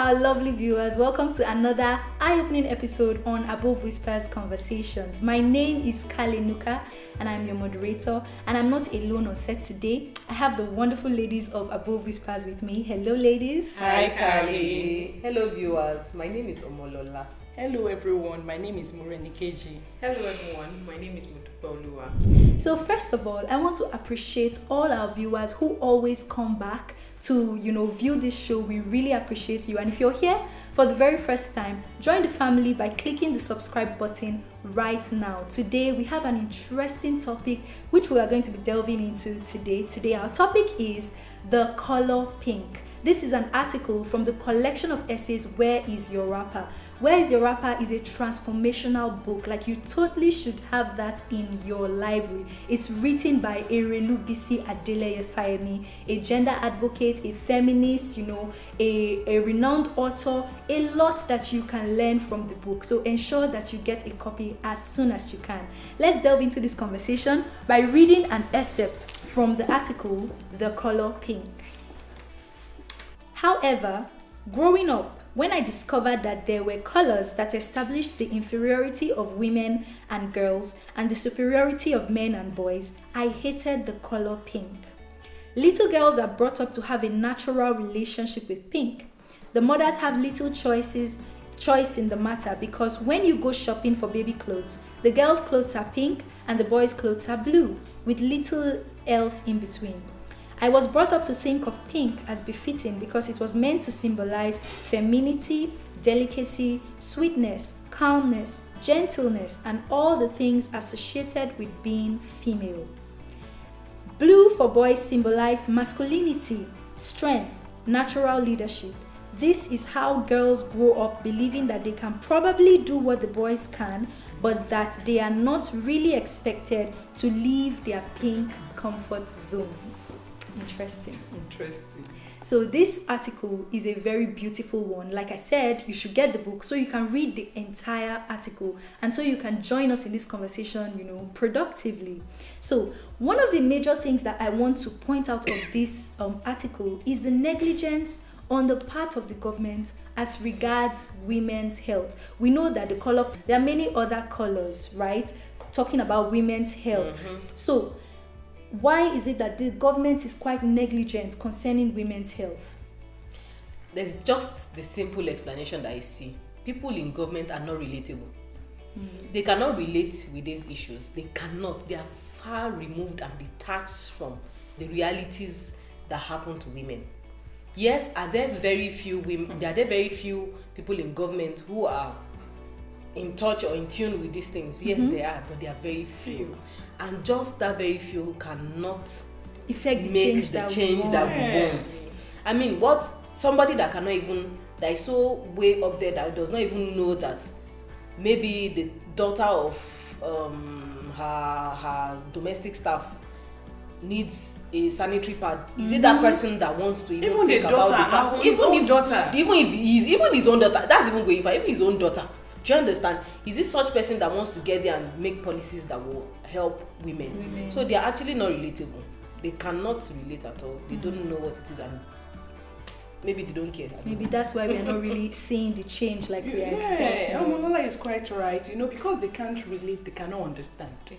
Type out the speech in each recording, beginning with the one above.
our lovely viewers. Welcome to another eye-opening episode on Abovewhispers Conversations. My name is Kale Nuka and I'm your moderator, and I'm not alone on set today. I have the wonderful ladies of Abovewhispers with me. Hello ladies. Hi Kale. Hello viewers. My name is Omolola. Hello everyone, my name is Morenikeji. Hello everyone, my name is Modupeoluwa. So first of all, I want to appreciate all our viewers who always come back to view this show. We really appreciate you, and if you're here for the very first time, join the family by clicking the subscribe button right now. Today we have an interesting topic which we are going to be delving into today. Our topic is the color pink. This is an article from the collection of essays Where is Your Rapper? Where is Your Rapper is a transformational book. Like, you totally should have that in your library. It's written by Erelu Bisi-Fayemi, a gender advocate, a feminist, a renowned author. A lot that you can learn from the book. So ensure that you get a copy as soon as you can. Let's delve into this conversation by reading an excerpt from the article, The Color Pink. However, growing up, when I discovered that there were colors that established the inferiority of women and girls and the superiority of men and boys, I hated the color pink. Little girls are brought up to have a natural relationship with pink. The mothers have little choice in the matter, because when you go shopping for baby clothes, the girls' clothes are pink and the boys' clothes are blue, with little else in between. I was brought up to think of pink as befitting because it was meant to symbolize femininity, delicacy, sweetness, calmness, gentleness, and all the things associated with being female. Blue for boys symbolized masculinity, strength, natural leadership. This is how girls grow up believing that they can probably do what the boys can, but that they are not really expected to leave their pink comfort zones. Interesting. So this article is a very beautiful one. Like I said, you should get the book so you can read the entire article, and so you can join us in this conversation, productively. So one of the major things that I want to point out of this article is the negligence on the part of the government as regards women's health. We know that there are many other colors, right? Talking about women's health. Mm-hmm. So why is it that the government is quite negligent concerning women's health? There's just the simple explanation that I see. People in government are not relatable. They cannot relate with these issues. They cannot. They are far removed and detached from the realities that happen to women. Yes, are there very few people in government who are in touch or in tune with these things? Yes, they are, but they are very few. And just that very few cannot affect the make change that we want. I mean, what somebody that is so way up there that does not even know that maybe the daughter of her domestic staff needs a sanitary pad. Is it that person that wants to even think about the fact? Even his own daughter, that's even going far. Even his own daughter. Do you understand? Is this such person that wants to get there and make policies that will help women? So they are actually not relatable. They cannot relate at all. They don't know what it is, and maybe they don't care. Maybe that's why we are not really seeing the change like we are expecting. Omolola is quite right. Because they can't relate, they cannot understand. They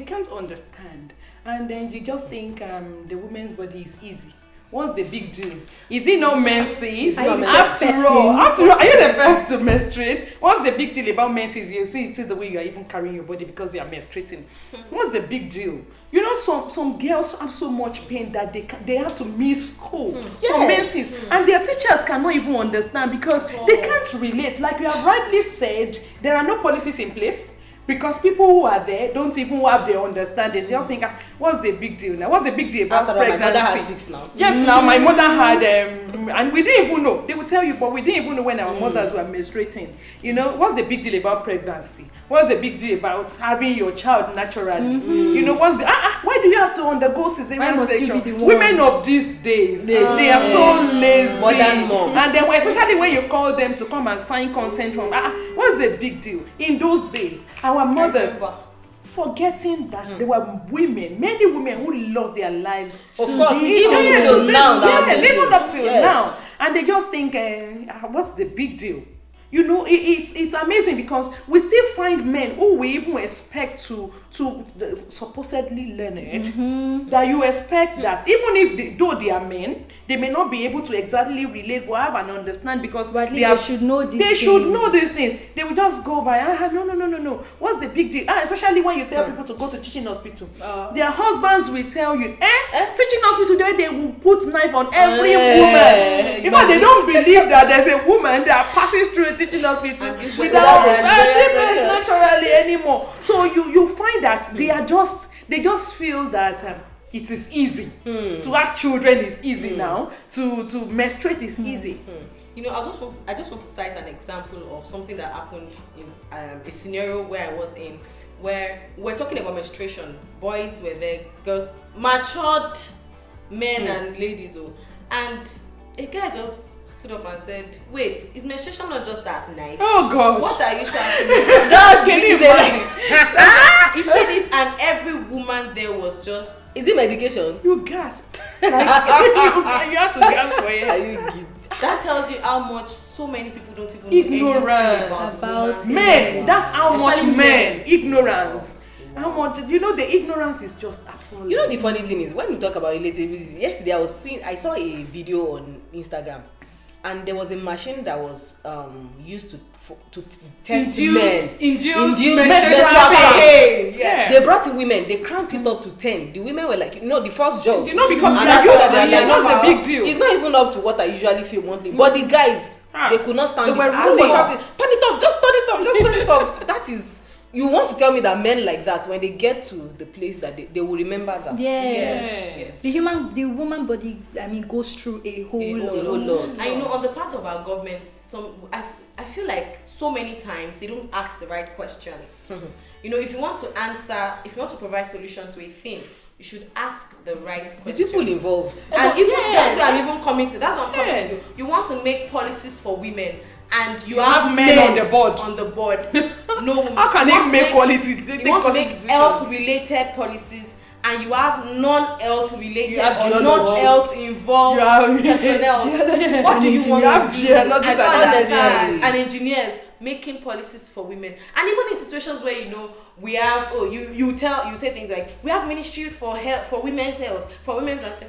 can't understand. And then you just think the woman's body is easy. What's the big deal? Is it not menses? After all, are you the first to menstruate? What's the big deal about menses? You see, it's the way you are even carrying your body because you are menstruating. What's the big deal? Some girls have so much pain that they have to miss school for menses, and their teachers cannot even understand because they can't relate. Like you have rightly said, there are no policies in place. Because people who are there don't even have the understanding. They just think, what's the big deal now? What's the big deal about pregnancy? My mother had 6 now. Yes, now my mother had, and we didn't even know. They would tell you, but we didn't even know when our mothers were menstruating. What's the big deal about pregnancy? What's the big deal about having your child naturally? What's the, why do you have to undergo cesarean section? Women of these days, they are so lazy. Modern moms. And then, especially when you call them to come and sign consent from, what's the big deal? In those days, our mothers were forgetting that there were many women who lost their lives. Of course, even till now. Even up till now. and they just think, what's the big deal? You know, it's amazing because we still find men who we even expect to supposedly learned, that you expect that even if though they are men, they may not be able to exactly relate but have an understand because they should know these things. Should know these things. They will just go by, no. What's the big deal? Especially when you tell people to go to teaching hospital. Their husbands will tell you, teaching hospital, they will put knife on every woman. In fact, they don't believe that there's a woman that passes through a teaching hospital without naturally anymore. So you find that they just feel that it is easy to have children is easy now, to menstruate is easy. You know, I just want to cite an example of something that happened in a scenario where I was in, where we're talking about menstruation. Boys were there, girls, matured men and ladies, and a guy just stood up and said, "Wait, is menstruation not just that night? Oh God! What are you shouting about?" God, can you imagine? He said it, and every woman there was just. Is it medication? You gasped. Like, you have to gasp for it. That tells you how much so many people don't even Ignorance know about men. That's how much men. Ignorance. How much, the ignorance is just appalling. You know, the funny thing is, when we talk about relativism, yesterday I saw a video on Instagram, and there was a machine that was used to test men. Induce menstrual pain. Yes. They brought in women, they cranked it up to 10. The women were like, the first job. Because they're not the big deal. It's not even up to what I usually feel monthly. But the guys, they could not stand it. They were shouting, turn it off. That is. You want to tell me that men like that, when they get to the place that they will remember that? Yes. The woman body, goes through a whole lot. And on the part of our government, I feel like so many times they don't ask the right questions. If you want to provide solution to a thing, you should ask the right questions. The people involved. And that's where I'm even coming to. That's what I'm coming to. You want to make policies for women, and you have men on the board. No, how can they make quality? You want to make health-related policies, and you have non-health related or non-health involved personnel. What do you want to do? I don't understand. And engineers making policies for women, and even in situations where we have you say things like we have ministry for health, for women's health, for women's health.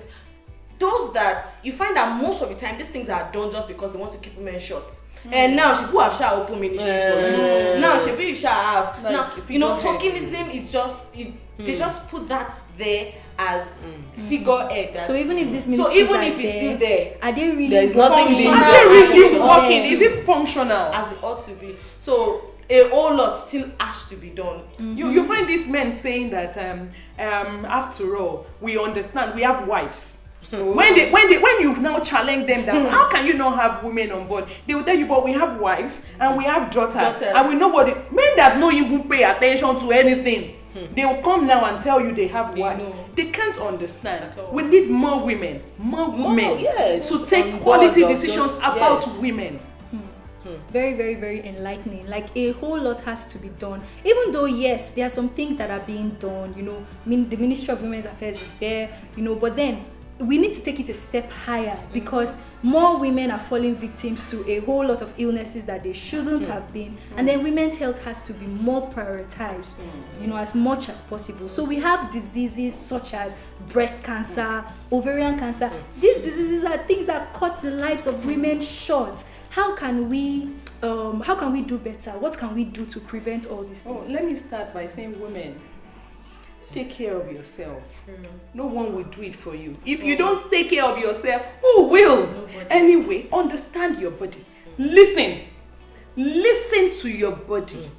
Those that you find that most of the time these things are done just because they want to keep women short. And now she have shall open ministry for you. Now she shall have. Like, now tokenism is just they just put that there as figurehead. So even if this ministry it's still there, are they really? There is nothing. Are they really working? Is it functional as it ought to be? So a whole lot still has to be done. You find these men saying that after all, we understand, we have wives. When you now challenge them that how can you not have women on board, they will tell you, but we have wives and we have daughters. And we know men that don't even pay attention to anything. They will come now and tell you they have wives. They can't understand. We need more women to take quality decisions about women. Very, very, very enlightening. Like a whole lot has to be done. Even though yes, there are some things that are being done. The Ministry of Women's Affairs is there. But then we need to take it a step higher because more women are falling victims to a whole lot of illnesses that they shouldn't have been, and then women's health has to be more prioritized, as much as possible. So we have diseases such as breast cancer, ovarian cancer. These diseases are things that cut the lives of women short. How can we do better? What can we do to prevent all these things? Let me start by saying, women, take care of yourself. No one will do it for you. If you don't take care of yourself, who will? Nobody. Anyway, understand your body. Listen to your body.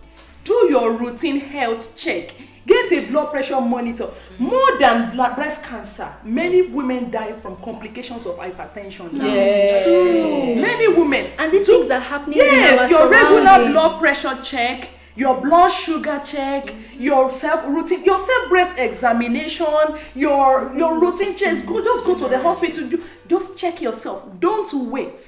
Do your routine health check. Get a blood pressure monitor. More than breast cancer, many women die from complications of hypertension now. Many women. And these things are happening. Yes, your regular blood pressure check, your blood sugar check, your self breast examination, your routine checks. Just go to the hospital. Just check yourself. Don't wait.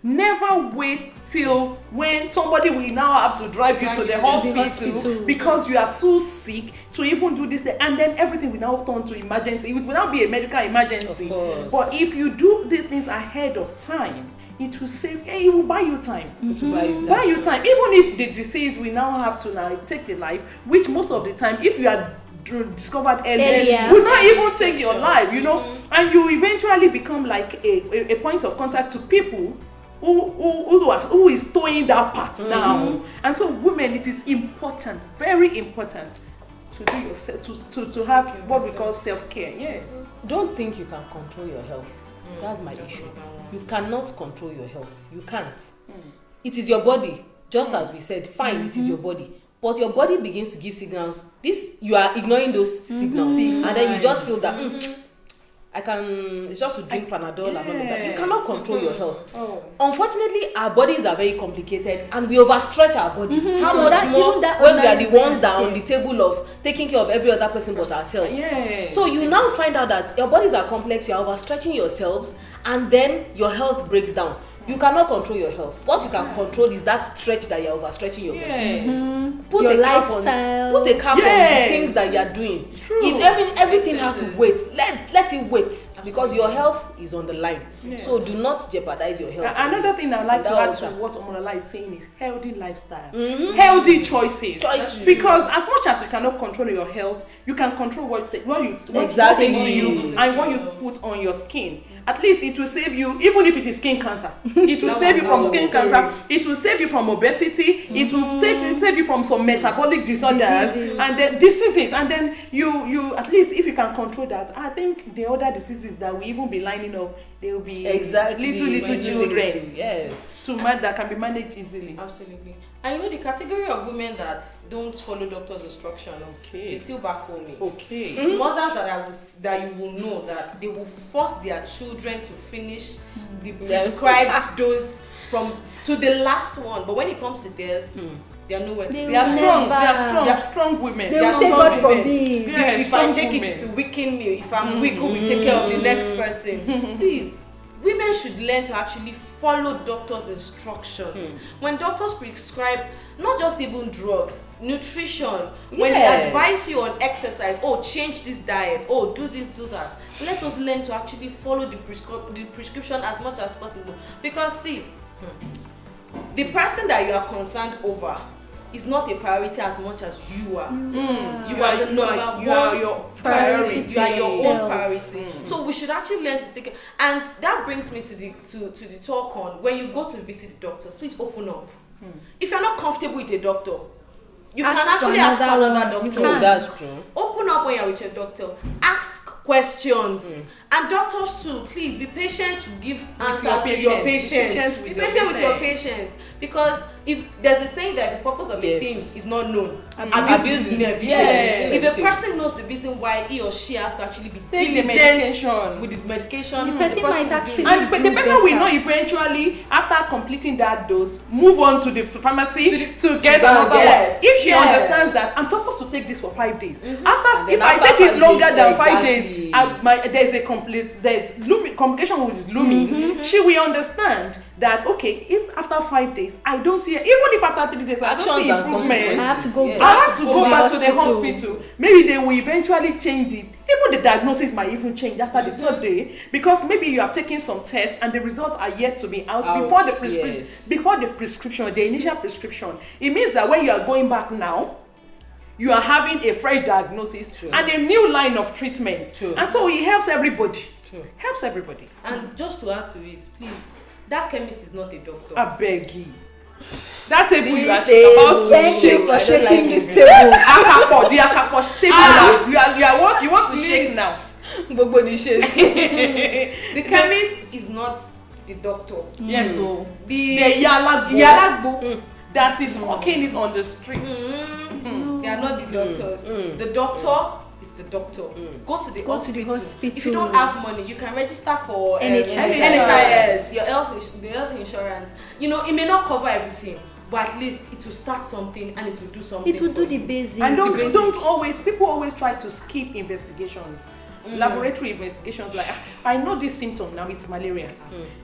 Never wait till when somebody will now have to drive you to the hospital because you are too sick to even do this, and then everything will now turn to emergency. It will now be a medical emergency. But if you do these things ahead of time, it will save. It will buy you time. It will buy you time. Even if the disease will now have to now take the life, which most of the time, if you are discovered earlier, will not even take your life. You know, and you eventually become like a point of contact to people who is towing that part now. And so women, it is important, very important, to do yourself, to have what we call self-care. Yes. Don't think you can control your health. That's my issue. You cannot control your health. You can't. It is your body. Just as we said, fine, it is your body. But your body begins to give signals. You are ignoring those signals. And then you just feel that it's just to drink Panadol and all of that. You cannot control your health. Unfortunately, our bodies are very complicated and we overstretch our bodies. How So much that- more even that when we are the online ones that are on the parents, table of taking care of every other person but ourselves. Yes. So you now find out that your bodies are complex, you are overstretching yourselves, and then your health breaks down. You cannot control your health. What you can control is that stretch that you are overstretching your body. Put Your a cap lifestyle. on the things that you are doing. True. If everything has to wait, let it wait, because your health is on the line. So do not jeopardize your health. Another thing I'd like to add to what Omolola is saying is healthy lifestyle, healthy choices. Because as much as you cannot control your health, you can control what you Exactly. into you and what you put on your skin. At least it will save you, even if it is skin cancer. It will save you from skin cancer. It will save you from obesity. It will save you from some metabolic disorders and then diseases. And then you at least, if you can control that, I think the other diseases that will even be lining up, they will be little children. Yes. That can be managed easily. Absolutely. And you know, the category of women that don't follow doctor's instructions, they still baffle me. It's mothers that you will know that they will force their children to finish the prescribed dose to the last one. But when it comes to theirs, they are nowhere to be. They are strong. They are strong women. They will say God forbid. If I take it to weaken me, if I'm weak, who will take care of the next person? Please, women should learn to actually follow doctors' instructions. When doctors prescribe not just even drugs, nutrition, when they advise you on exercise, change this diet, do this, do that, let us learn to actually follow the prescription as much as possible. Because see, the person that you are concerned over is not a priority as much as you are. You are the number one priority. You are your own priority. So we should actually learn to think. And that brings me to the talk on when you go to visit the doctors, please open up. If you're not comfortable with a doctor, you can actually ask for another doctor. That's true. Open up when you're with your doctor. Ask questions. And doctors too, please be patient to give answers to your patient. Be patient with your patient. Because if there's a saying that the purpose of a thing is not known, abuse is inevitable. If a person knows the reason why he or she has to actually be diligent with the medication, the person might actually the person will not eventually, after completing that dose, move on to the pharmacy to get another one. If she understands that I'm supposed to take this for 5 days, if I take it longer than 5 days, there's complication which is looming, she will understand that if after 5 days I don't see, even if after 3 days I don't see improvement, I have to go back to the hospital. Maybe they will eventually change it. Even the diagnosis might even change after the 3rd day, because maybe you have taken some tests and the results are yet to be out before the prescription, the initial prescription. It means that when you are going back now, you are having a fresh diagnosis and a new line of treatment. And so it helps everybody. Helps everybody. And just to add to it, please, that chemist is not a doctor. I beg you. That table you are about to thank shake. you for shaking this table. The akapo table. You want to shake now. The chemist is not the doctor. Yes, so the yalagbo that is hawking it on the street. They are not the doctors. The doctor is the doctor. Go to the hospital. If you don't have money, you can register for NHIS, your health insurance. You know, it may not cover everything, but at least it will start something and it will do something. It will do the basic. And people always try to skip investigations. laboratory investigations. Like, I know this symptom now is malaria.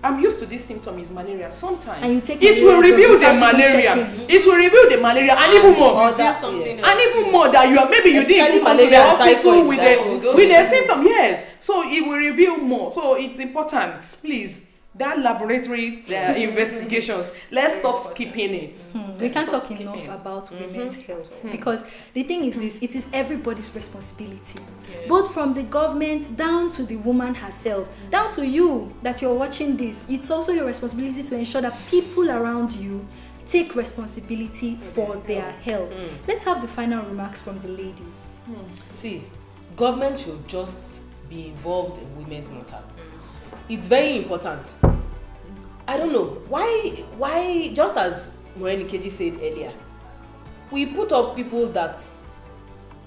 I'm used to this symptom is malaria. Sometimes and you take it will reveal the malaria. It will reveal the malaria and even more. And even more that you are maybe you didn't even come to the hospital with a symptom. Yes, so it will reveal more. So it's important, please. That laboratory investigations, let's stop skipping it. We can't talk enough about women's health because the thing is this, it is everybody's responsibility. Both from the government down to the woman herself, down to you that you're watching this. It's also your responsibility to ensure that people around you take responsibility for their health. Let's have the final remarks from the ladies. See, government should just be involved in women's matter. It's very important. I don't know why just as Morenikeji said earlier, we put up people that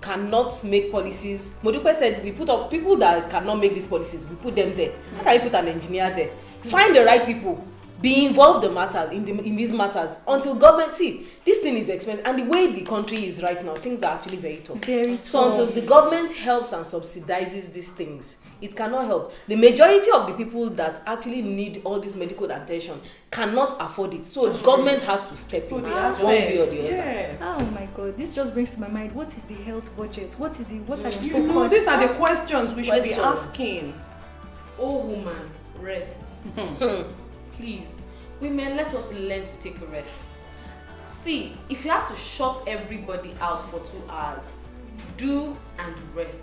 cannot make policies. Modupe said we put up people that cannot make these policies. We put them there. How can you put an engineer there? Find the right people. Be involved in these matters until government see this thing is expensive, and the way the country is right now, things are actually very tough. So until the government helps and subsidizes these things, it cannot help. The majority of the people that actually need all this medical attention cannot afford it. So the government has to step in one way or the other. Yes. Oh my God, this just brings to my mind, what is the health budget? What are the focus? These are the questions we should be asking. Oh woman, rest. Please, women, let us learn to take a rest. See, if you have to shut everybody out for 2 hours, do and rest.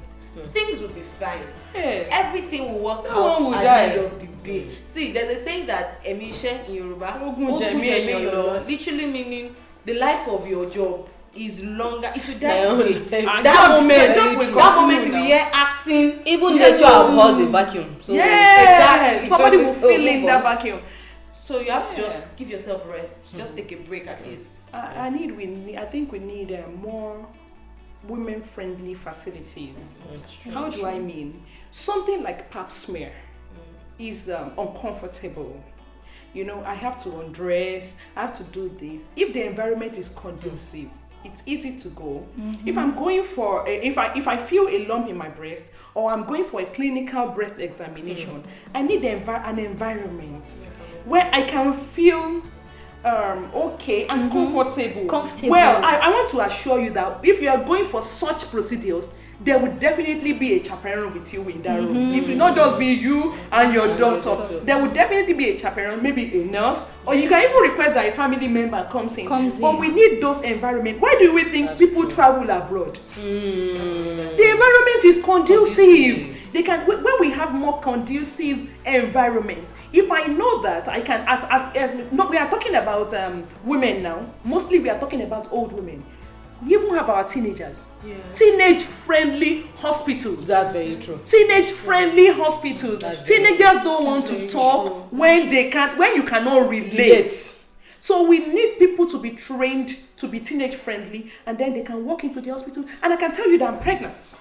Things will be fine. Yes. Everything will work out at the end of the day. See, there's a saying that Emishe in Yoruba, literally meaning the life of your job is longer. If you die that moment you will hear acting. Even nature abhors a vacuum. So exactly. Somebody will fill in that vacuum. So you have to just give yourself rest. Just take a break at least. I think we need more women-friendly facilities. How do I mean? Something like pap smear is uncomfortable. You know, I have to undress, I have to do this. If the environment is conducive, it's easy to go. If I'm going for, if I feel a lump in my breast, or I'm going for a clinical breast examination, I need an environment where I can feel okay and comfortable. Well, I want to assure you that if you are going for such procedures, there will definitely be a chaperone with you in that room. It will not just be you and your doctor. There will definitely be a chaperone, maybe a nurse, or you can even request that a family member comes in. But we need those environments. Why do we think people travel abroad? The environment is conducive. They can, when we have more conducive environments, if I know that I can, no, we are talking about women now. Mostly we are talking about old women. We even have our teenagers. Teenage-friendly hospitals. That's very true. Teenage-friendly hospitals. Teenagers don't want to talk when you cannot relate. So we need people to be trained to be teenage-friendly, and then they can walk into the hospital, and I can tell you that I'm pregnant.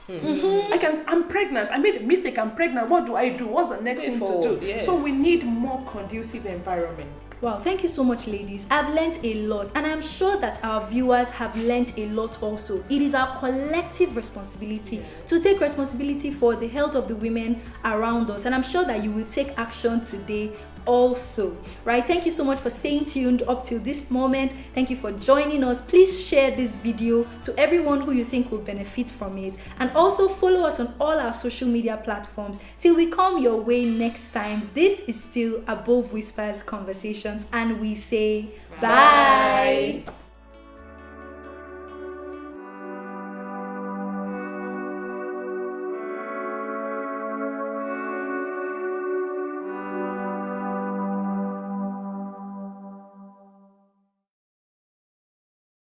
I'm pregnant. I made a mistake. I'm pregnant. What do I do? What's the next thing to do? Yes. So we need more conducive environment. Wow, thank you so much, ladies. I've learned a lot, and I'm sure that our viewers have learned a lot also. It is our collective responsibility to take responsibility for the health of the women around us, and I'm sure that you will take action today also, right? Thank you so much for staying tuned up till this moment. Thank you for joining us. Please share this video to everyone who you think will benefit from it, and also follow us on all our social media platforms. Till we come your way next time, this is still Above Whispers Conversations, and we say bye.